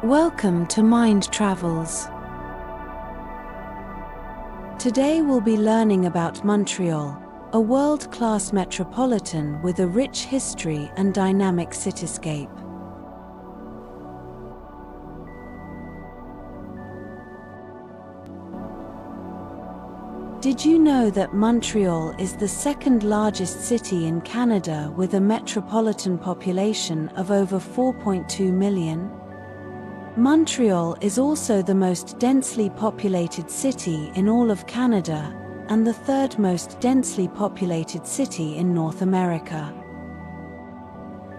Welcome to Mind Travels. Today we'll be learning about Montreal, a world-class metropolitan with a rich history and dynamic cityscape. Did you know that Montreal is the second largest city in Canada with a metropolitan population of over 4.2 million? Montreal is also the most densely populated city in all of Canada, and the third most densely populated city in North America.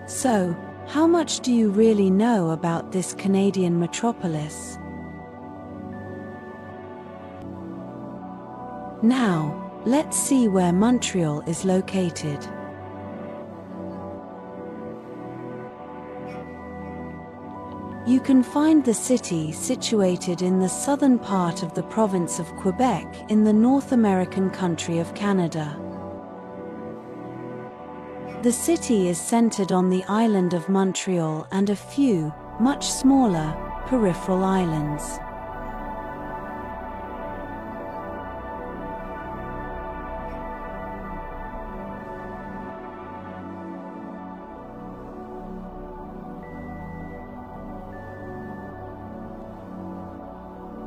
So, how much do you really know about this Canadian metropolis? Now, let's see where Montreal is located. You can find the city situated in the southern part of the province of Quebec in the North American country of Canada. The city is centered on the island of Montreal and a few, much smaller, peripheral islands.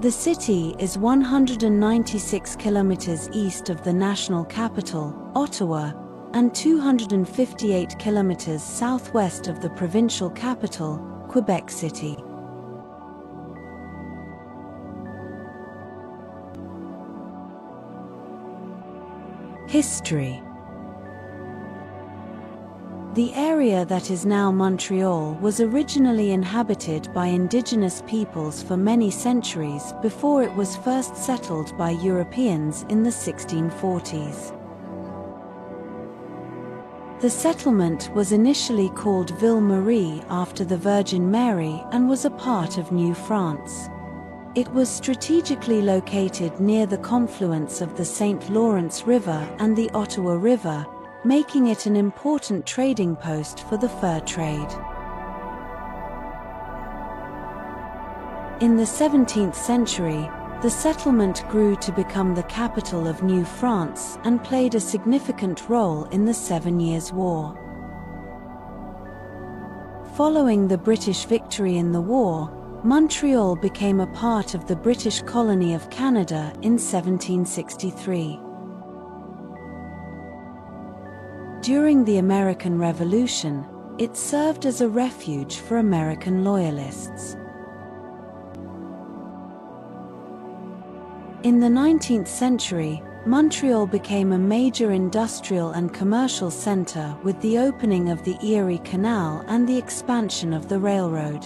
The city is 196 kilometers east of the national capital, Ottawa, and 258 kilometers southwest of the provincial capital, Quebec City. History. The area that is now Montreal was originally inhabited by indigenous peoples for many centuries before it was first settled by Europeans in the 1640s. The settlement was initially called Ville Marie after the Virgin Mary and was a part of New France. It was strategically located near the confluence of the St. Lawrence River and the Ottawa River, making it an important trading post for the fur trade. In the 17th century, the settlement grew to become the capital of New France and played a significant role in the 7 Years' War. Following the British victory in the war, Montreal became a part of the British colony of Canada in 1763. During the American Revolution, it served as a refuge for American loyalists. In the 19th century, Montreal became a major industrial and commercial center with the opening of the Erie Canal and the expansion of the railroad.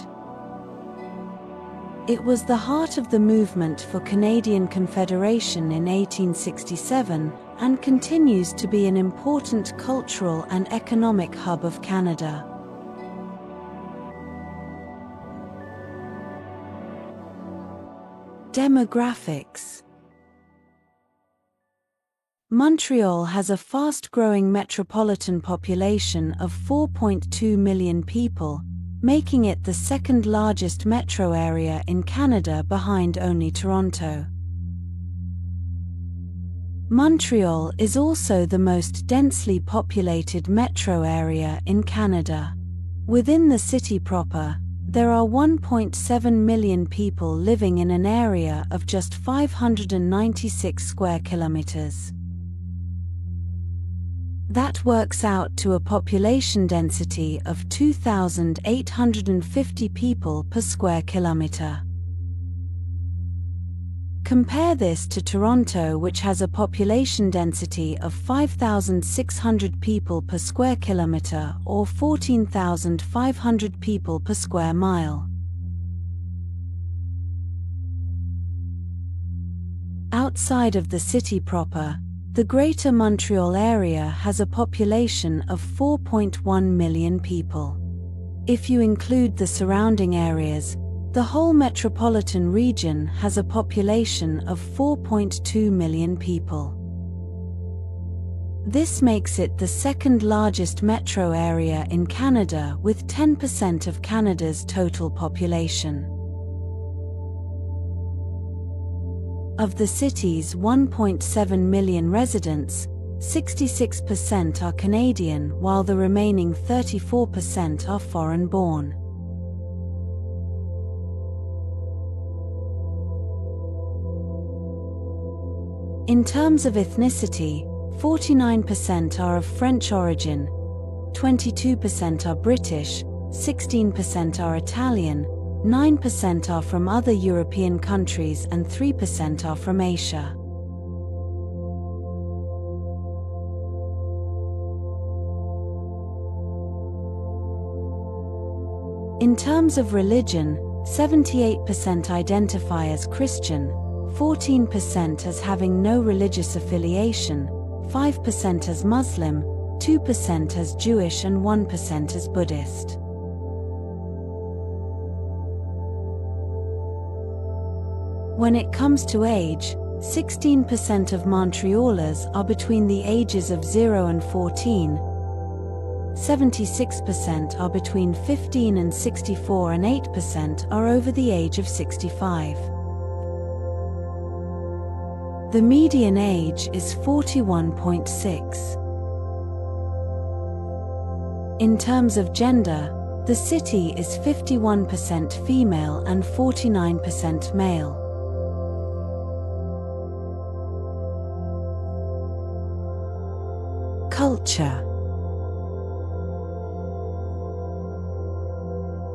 It was the heart of the movement for Canadian Confederation in 1867, and continues to be an important cultural and economic hub of Canada. Demographics. Montreal has a fast-growing metropolitan population of 4.2 million people, making it the second largest metro area in Canada behind only Toronto. Montreal is also the most densely populated metro area in Canada. Within the city proper, there are 1.7 million people living in an area of just 596 square kilometers. That works out to a population density of 2,850 people per square kilometer. Compare this to Toronto, which has a population density of 5,600 people per square kilometer or 14,500 people per square mile. Outside of the city proper, the Greater Montreal area has a population of 4.1 million people. If you include the surrounding areas, the whole metropolitan region has a population of 4.2 million people. This makes it the second largest metro area in Canada with 10% of Canada's total population. Of the city's 1.7 million residents, 66% are Canadian, while the remaining 34% are foreign-born. In terms of ethnicity, 49% are of French origin, 22% are British, 16% are Italian, 9% are from other European countries and 3% are from Asia. In terms of religion, 78% identify as Christian, 14% as having no religious affiliation, 5% as Muslim, 2% as Jewish and 1% as Buddhist. When it comes to age, 16% of Montrealers are between the ages of 0 and 14, 76% are between 15 and 64 and 8% are over the age of 65. The median age is 41.6. In terms of gender, the city is 51% female and 49% male. Culture.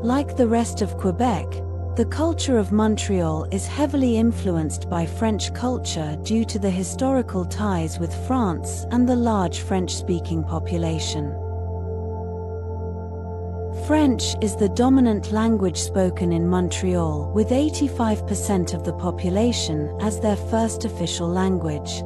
Like the rest of Quebec, the culture of Montreal is heavily influenced by French culture due to the historical ties with France and the large French-speaking population. French is the dominant language spoken in Montreal, with 85% of the population as their first official language.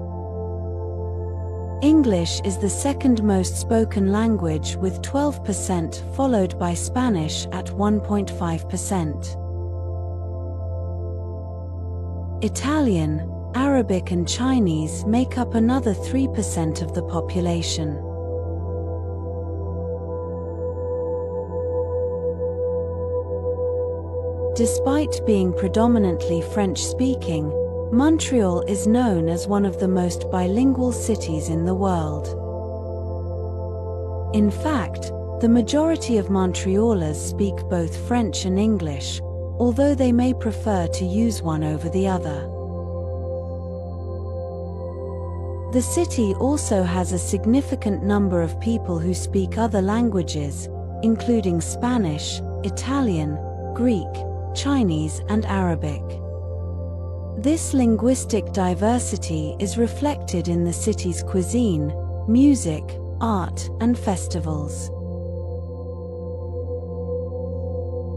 English is the second most spoken language with 12%, followed by Spanish at 1.5%. Italian, Arabic and Chinese make up another 3% of the population. Despite being predominantly French-speaking, Montreal is known as one of the most bilingual cities in the world. In fact, the majority of Montrealers speak both French and English, although they may prefer to use one over the other. The city also has a significant number of people who speak other languages, including Spanish, Italian, Greek, Chinese, and Arabic. This linguistic diversity is reflected in the city's cuisine, music, art, and festivals.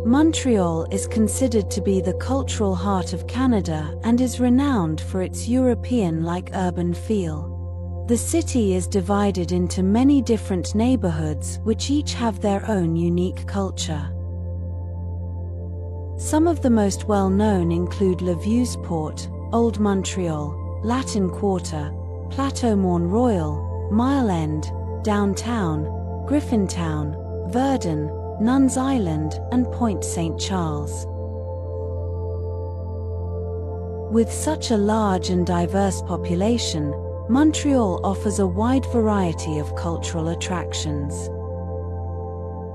Montreal is considered to be the cultural heart of Canada and is renowned for its European-like urban feel. The city is divided into many different neighborhoods which each have their own unique culture. Some of the most well-known include Le Vieux-Port, Old Montreal, Latin Quarter, Plateau Mont Royal, Mile End, Downtown, Griffintown, Verdun, Nuns Island, and Point St. Charles. With such a large and diverse population, Montreal offers a wide variety of cultural attractions.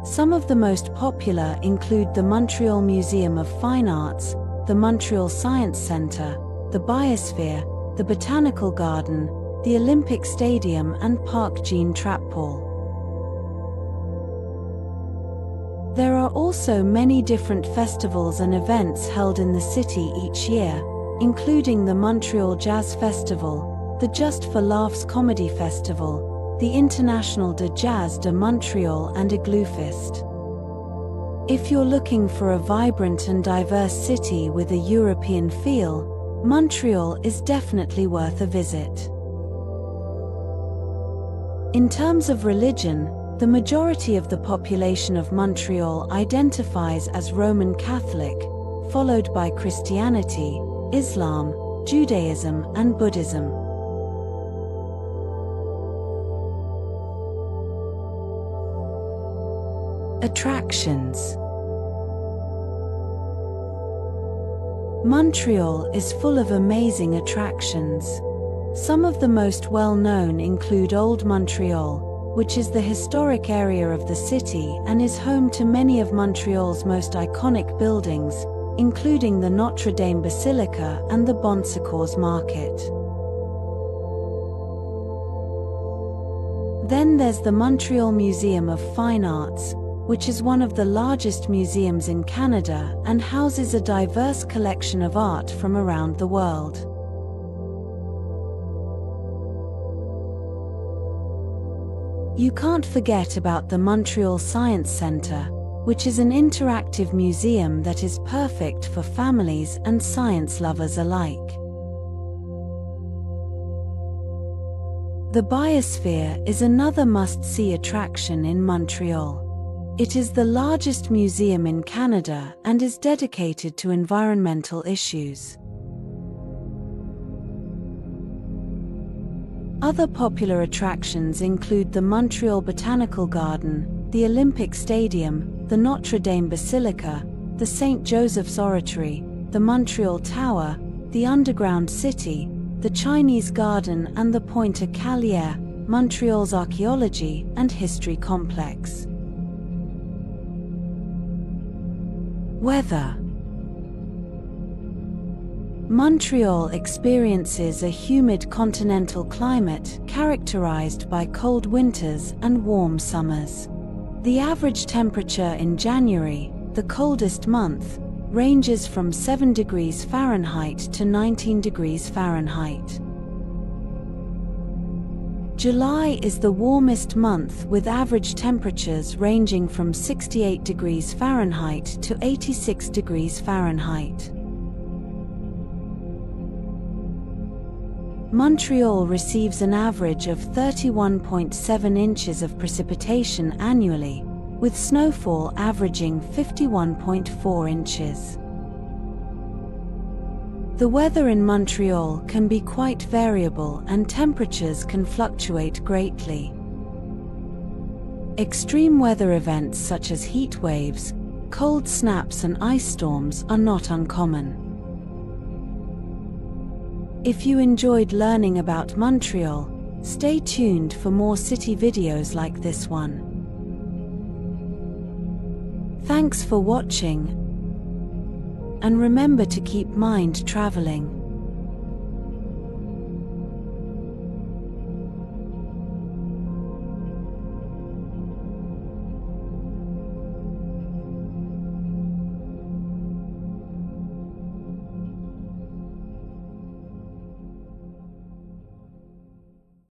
Some of the most popular include the Montreal Museum of Fine Arts, the Montreal Science Centre, the Biosphere, the Botanical Garden, the Olympic Stadium and Parc Jean-Trappeau. There are also many different festivals and events held in the city each year, including the Montreal Jazz Festival, the Just for Laughs Comedy Festival, the International de Jazz de Montreal and Igloofest. If you're looking for a vibrant and diverse city with a European feel, Montreal is definitely worth a visit. In terms of religion, the majority of the population of Montreal identifies as Roman Catholic, followed by Christianity, Islam, Judaism, and Buddhism. Attractions. Montreal is full of amazing attractions. Some of the most well-known include Old Montreal, which is the historic area of the city and is home to many of Montreal's most iconic buildings, including the Notre Dame Basilica and the Bon Secours Market. Then there's the Montreal Museum of Fine Arts, which is one of the largest museums in Canada and houses a diverse collection of art from around the world. You can't forget about the Montreal Science Centre, which is an interactive museum that is perfect for families and science lovers alike. The Biosphere is another must-see attraction in Montreal. It is the largest museum in Canada and is dedicated to environmental issues. Other popular attractions include the Montreal Botanical Garden, the Olympic Stadium, the Notre Dame Basilica, the St. Joseph's Oratory, the Montreal Tower, the Underground City, the Chinese Garden and the Pointe-à-Calière, Montreal's Archaeology and History Complex. Weather. Montreal experiences a humid continental climate characterized by cold winters and warm summers. The average temperature in January, the coldest month, ranges from 7 degrees Fahrenheit to 19 degrees Fahrenheit. July is the warmest month with average temperatures ranging from 68 degrees Fahrenheit to 86 degrees Fahrenheit. Montreal receives an average of 31.7 inches of precipitation annually, with snowfall averaging 51.4 inches. The weather in Montreal can be quite variable and temperatures can fluctuate greatly. Extreme weather events such as heat waves, cold snaps and ice storms are not uncommon. If you enjoyed learning about Montreal, stay tuned for more city videos like this one. Thanks for watching, and remember to keep mind traveling.